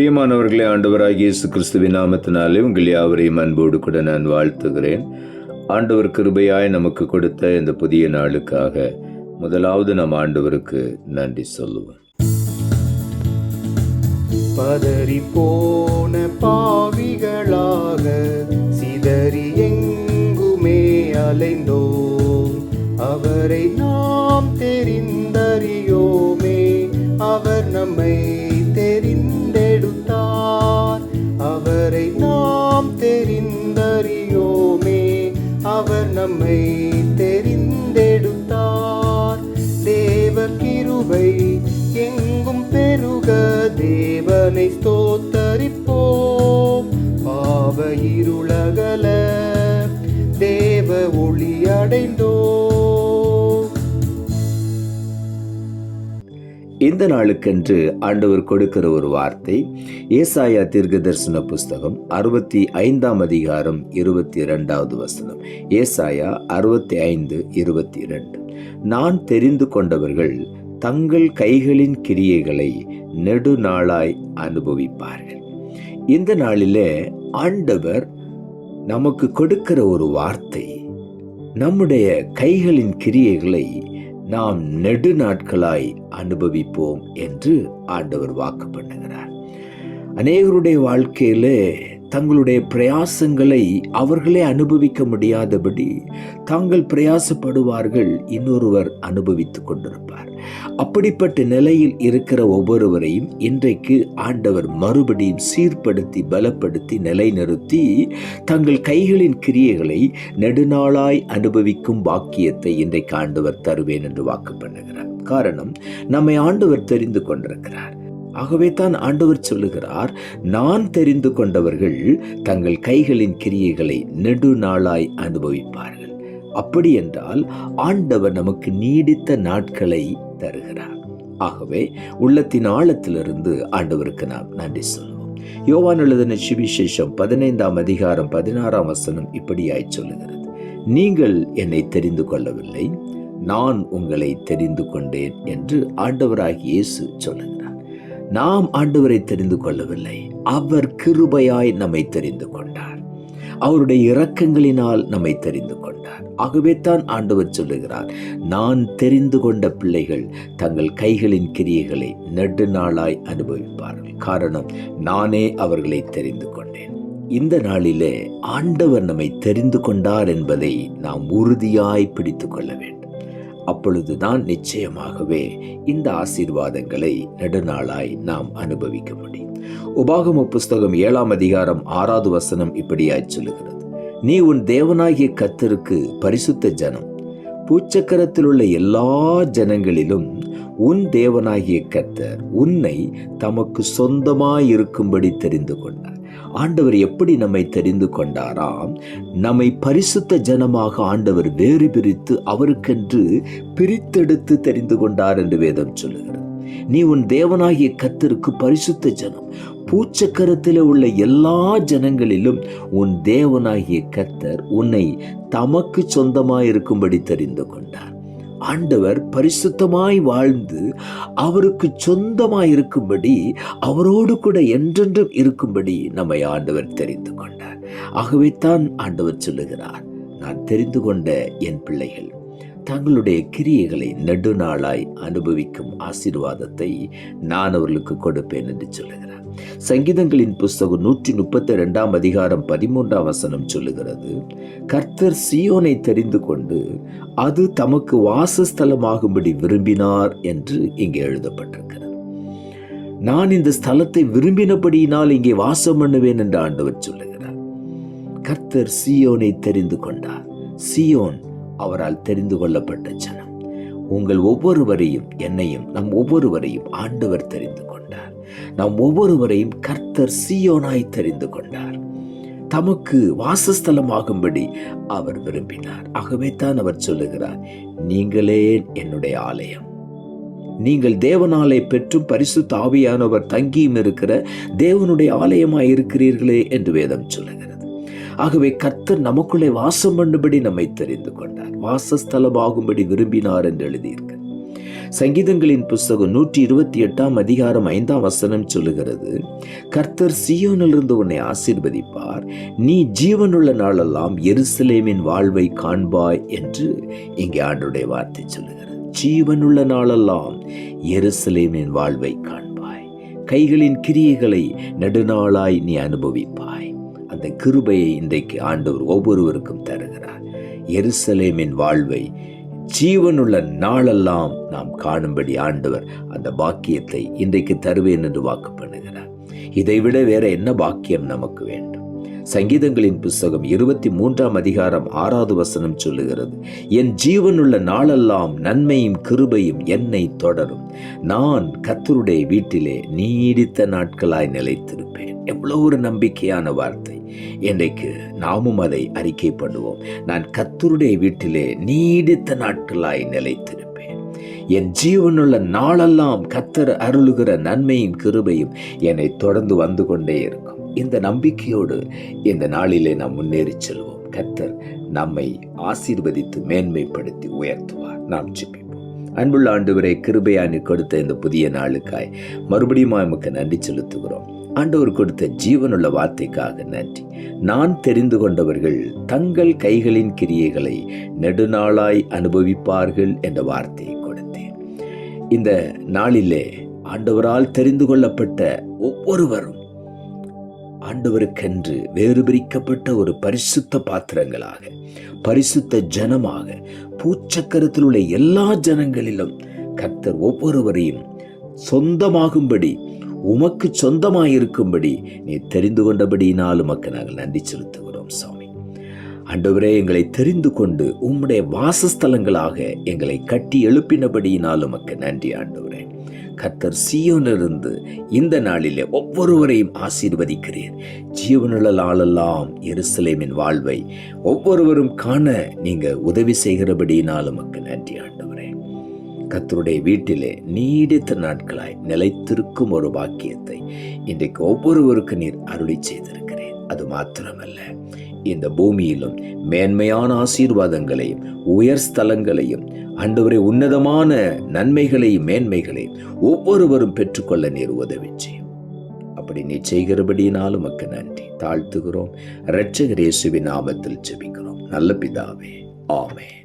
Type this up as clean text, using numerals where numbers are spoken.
பிரியமானவர்களே, ஆண்டவராகிய இயேசு கிறிஸ்துவின் நாமத்தினாலே உங்கள் யாவரையும் அன்போடு கூட நான் வாழ்த்துகிறேன். ஆண்டவர் கிருபையாய் நமக்கு கொடுத்த இந்த புதிய நாளுக்காக முதலாவது நம் ஆண்டவருக்கு நன்றி சொல்லுவோம். பதறி போன பாவிகளாக சிதறி எங்குமே அலைந்தோம். அவரை நாம் தெரிந்தறியோமே, அவர் நம்மை தெரிந்தெடுத்தார். அவரை நாம் தெரிந்தறியோமே, அவர் நம்மை தெரிந்தெடுத்தார். தேவ கிருபை எங்கும் பெருக தேவனை ஸ்தோத்தரிப்போம். பாவ இருளகல தேவ ஒளி அடைந்தோம். இந்த நாளுக்கென்று ஆண்டவர் கொடுக்கிற ஒரு வார்த்தை ஏசாயா தீர்க்கதரிசன புஸ்தகம் 65 அதிகாரம் 22வது வசனம். ஏசாயா 65:22. நான் தெரிந்து கொண்டவர்கள் தங்கள் கைகளின் கிரியைகளை நெடுநாளாய் அனுபவிப்பார்கள். இந்த நாளிலே ஆண்டவர் நமக்கு கொடுக்கிற ஒரு வார்த்தை, நம்முடைய கைகளின் கிரியைகளை நாம் நெடுநாட்களாய் அனுபவிப்போம் என்று ஆண்டவர் வாக்கு பண்ணுகிறார். அநேகருடைய வாழ்க்கையிலே தங்களுடைய பிரயாசங்களை அவர்களே அனுபவிக்க முடியாதபடி தாங்கள் பிரயாசப்படுவார்கள், இன்னொருவர் அனுபவித்துக் கொண்டிருப்பார். அப்படிப்பட்ட நிலையில் இருக்கிற ஒவ்வொருவரையும் இன்றைக்கு ஆண்டவர் மறுபடியும் சீர்படுத்தி பலப்படுத்தி நிலைநிறுத்தி தங்கள் கைகளின் கிரியைகளை நெடுநாளாய் அனுபவிக்கும் பாக்கியத்தை இன்றைக்கு ஆண்டவர் தருவேன் என்று வாக்கு பண்ணுகிறார். காரணம், நம்மை ஆண்டவர் தெரிந்து கொண்டிருக்கிறார். ஆகவே தான் ஆண்டவர் சொல்லுகிறார், நான் தெரிந்து கொண்டவர்கள் தங்கள் கைகளின் கிரியைகளை நெடுநாளாய் அனுபவிப்பார்கள். அப்படி என்றால் ஆண்டவர் நமக்கு நீடித்த நாட்களை தருகிறார். ஆகவே உள்ளத்தின் ஆழத்திலிருந்து ஆண்டவருக்கு நாம் நன்றி சொல்லுவோம். யோவான் எழுதின சுவிசேஷம் 15 அதிகாரம் 16 வசனம் இப்படியாய் சொல்லுகிறது, நீங்கள் என்னை தெரிந்து கொள்ளவில்லை, நான் உங்களை தெரிந்து கொண்டேன் என்று ஆண்டவராகிய இயேசு சொல்லுகிறார். நாம் ஆண்டவரை தெரிந்து கொள்ளவில்லை, அவர் கிருபையாய் நம்மை தெரிந்து கொண்டார். அவருடைய இரக்கங்களினால் நம்மை தெரிந்து கொண்டார். ஆகவே தான் ஆண்டவர் சொல்லுகிறார், நான் தெரிந்து கொண்ட பிள்ளைகள் தங்கள் கைகளின் கிரியைகளை நெடுநாளாய் அனுபவிப்பார்கள். காரணம், நானே அவர்களை தெரிந்து கொண்டேன். இந்த நாளிலே ஆண்டவர் நம்மை தெரிந்து கொண்டார் என்பதை நாம் உறுதியாய் பிடித்து கொள்ள வேண்டும். அப்பொழுதுதான் நிச்சயமாகவே இந்த ஆசீர்வாதங்களை நெடுநாளாய் நாம் அனுபவிக்க முடியும். உபாகம புஸ்தகம் 7 அதிகாரம் 6வது வசனம் இப்படியாய் சொல்லுகிறது, நீ உன் தேவனாகிய கர்த்தருக்கு பரிசுத்த ஜனம், பூச்சக்கரத்தில் உள்ள எல்லா ஜனங்களிலும் உன் தேவனாகிய கர்த்தர் உன்னை தமக்கு சொந்தமாய் இருக்கும்படி தெரிந்து கொண்டார். ஆண்டவர் எப்படி நம்மை தெரிந்து கொண்டாராம்? நம்மை பரிசுத்த ஜனமாக ஆண்டவர் வேறு பிரித்து அவருக்கென்று பிரித்தெடுத்து தெரிந்து கொண்டார் என்று வேதம் சொல்லுகிறது. நீ உன் தேவனாகிய கர்த்தருக்கு பரிசுத்த ஜனம், பூச்சக்கரத்தில் உள்ள எல்லா ஜனங்களிலும் உன் தேவனாகிய கர்த்தர் உன்னை தமக்கு சொந்தமாயிருக்கும்படி தெரிந்து கொண்டார். ஆண்டவர் பரிசுத்தமாய் வாழ்ந்து அவருக்கு சொந்தமாய் இருக்கும்படி, அவரோடு கூட என்றென்றும் இருக்கும்படி நம்மை ஆண்டவர் தெரிந்து கொண்டார். ஆகவே தான் ஆண்டவர் சொல்லுகிறார், நான் தெரிந்து கொண்ட என் பிள்ளைகள் தங்களுடைய கிரியைகளை நெடுநாளாய் அனுபவிக்கும் ஆசீர்வாதத்தை நான் அவர்களுக்கு கொடுப்பேன் என்று சொல்லுகிறார். சங்கீதங்களின் புஸ்தகம் 132 அதிகாரம் 13 வசனம் சொல்லுகிறது, கர்த்தர் சீயோனை தெரிந்து கொண்டு அது தமக்கு வாசஸ்தலமாகும்படி விரும்பினார் என்று இங்கே எழுதப்பட்டிருக்கிறது. நான் இந்த ஸ்தலத்தை விரும்பினபடியினால் இங்கே வாசம் பண்ணுவேன் என்று ஆண்டவர் சொல்லுகிறார். கர்த்தர் சீயோனை தெரிந்து கொண்டார். சீயோன் அவரால் தெரிந்து கொள்ளப்பட்ட ஜனம். உங்கள் ஒவ்வொருவரையும், என்னையும், நம் ஒவ்வொருவரையும் ஆண்டவர் தெரிந்து கொண்டார். நம் ஒவ்வொருவரையும் கர்த்தர் சீயோனாய் தெரிந்து கொண்டார். தமக்கு வாசஸ்தலமாகும்படி அவர் விரும்பினார். ஆகவே தான் அவர் சொல்லுகிறார், நீங்களே என்னுடைய ஆலயம், நீங்கள் தேவனாலே பெற்றும் பரிசுத்த ஆவியானவர் தங்கியும் இருக்கிற தேவனுடைய ஆலயமாய் இருக்கிறீர்களே என்று வேதம் சொல்லுகிறது. ஆகவே கர்த்தர் நமக்குள்ளே வாசம் பண்ணும்படி நம்மை தெரிந்து கொண்டார், வாசஸ்தலமாகும்படி விரும்பினார் என்று எழுதியிருக்கிறார். சங்கீதங்களின் புஸ்தகம் 128 அதிகாரம் 5 சொல்லுகிறது, கர்த்தர் சீயோனிலிருந்து உன்னை ஆசீர்வதிப்பார், நீ ஜீவனுள்ள நாளெல்லாம் எருசலேமின் வாழ்வை காண்பாய் என்று இங்கே ஆண்டவருடைய வார்த்தை சொல்லுகிறது. ஜீவனுள்ள நாளெல்லாம் எருசலேமின் வாழ்வை காண்பாய், கைகளின் கிரியைகளை நெடுநாளாய் நீ அனுபவிப்பாய். அந்த கிருபையை இன்றைக்கு ஆண்டவர் ஒவ்வொருவருக்கும் தருகிறார். எருசலேமின் வாழ்வை ஜீவனுள்ள நாளெல்லாம் நாம் காணும்படி ஆண்டவர் அந்த பாக்கியத்தை இன்றைக்கு தருவேன் என்று வாக்கு பண்ணுகிறார். இதைவிட வேற என்ன பாக்கியம் நமக்கு வேண்டும்? சங்கீதங்களின் புஸ்தகம் 23 அதிகாரம் 6 சொல்லுகிறது, என் ஜீவனுள்ள நாளெல்லாம் நன்மையும் கிருபையும் என்னை தொடரும், நான் கர்த்தருடைய வீட்டிலே நீடித்த நாட்களாய் நிலைத்திருப்பேன். எவ்வளவு ஒரு நம்பிக்கையான வார்த்தை! இன்றைக்கு நாமும் அதை அறிக்கை பண்ணுவோம். நான் கர்த்தருடைய வீட்டிலே நீடித்த நாட்களாய் நிலைத்திருப்பேன். என் ஜீவனுள்ள நாளெல்லாம் கர்த்தர் அருளுகிற நன்மையும் கிருபையும் என்னை தொடர்ந்து வந்து கொண்டே இருக்கும். இந்த நம்பிக்கையோடு இந்த நாளிலே நாம் முன்னேறி செல்வோம். கர்த்தர் நம்மை ஆசீர்வதித்து மேன்மைப்படுத்தி உயர்த்துவார். நாம் ஜெபிப்போம். அன்புள்ள ஆண்டவரே, கிருபையானி கொடுத்த இந்த புதிய நாளுக்காய் மறுபடியும் நமக்கு நன்றி செலுத்துகிறோம். ஆண்டவர் கொடுத்த ஜீவனுள்ள வார்த்தைக்காக நன்றி. நான் தெரிந்து கொண்டவர்கள் தங்கள் கைகளின் கிரியைகளை நெடுநாளாய் அனுபவிப்பார்கள் என்ற வார்த்தையை கொடுத்தேன். இந்த நாளிலே ஆண்டவரால் தெரிந்து கொள்ளப்பட்ட ஒவ்வொருவரும் ஆண்டவருக்கென்று வேறு பிரிக்கப்பட்ட ஒரு பரிசுத்த பாத்திரங்களாக, பரிசுத்த ஜனமாக, பூச்சக்கரத்தில் உள்ள எல்லா ஜனங்களிலும் கர்த்தர் ஒவ்வொருவரையும் சொந்தமாகும்படி, உமக்கு சொந்தமாயிருக்கும்படி நீ தெரிந்து கொண்டபடியினால் உமக்கு நாங்கள் நன்றி செலுத்துகிறோம் சாமி. ஆண்டவரே, எங்களை தெரிந்து கொண்டு உம்முடைய வாசஸ்தலங்களாக எங்களை கட்டி எழுப்பினபடியினால் உமக்கு நன்றி ஆண்டவரே. கர்த்தர் சீயோனிலிருந்து இந்த நாளிலே ஒவ்வொருவரையும் ஆசீர்வதிக்கிறேன். ஜீவனுள்ள நாளெல்லாம் எருசலேமின் வாழ்வை ஒவ்வொருவரும் காண நீங்க உதவி செய்கிறபடியினால் உமக்கு நன்றி ஆண்டவரே. கர்த்தருடைய வீட்டிலே நீடித்த நாட்களாய் நிலைத்திருக்கும் ஒரு பாக்கியத்தை இன்றைக்கு ஒவ்வொருவருக்கு நீர் அருளி செய்திருக்கிறேன். அது மாத்திரமல்ல, இந்த பூமியிலும் மேன்மையான ஆசீர்வாதங்களையும் உயர் ஸ்தலங்களையும் ஆண்டவரே உன்னதமான நன்மைகளையும் மேன்மைகளையும் ஒவ்வொருவரும் பெற்றுக்கொள்ள நீர் உதவி செய்யும். அப்படி நீ செய்கிறபடியினாலும் உமக்கு நன்றி தாழ்த்துகிறோம். இரட்சகர் இயேசுவின் நாமத்தில் ஜெபிக்கிறோம் நல்ல பிதாவே, ஆமென்.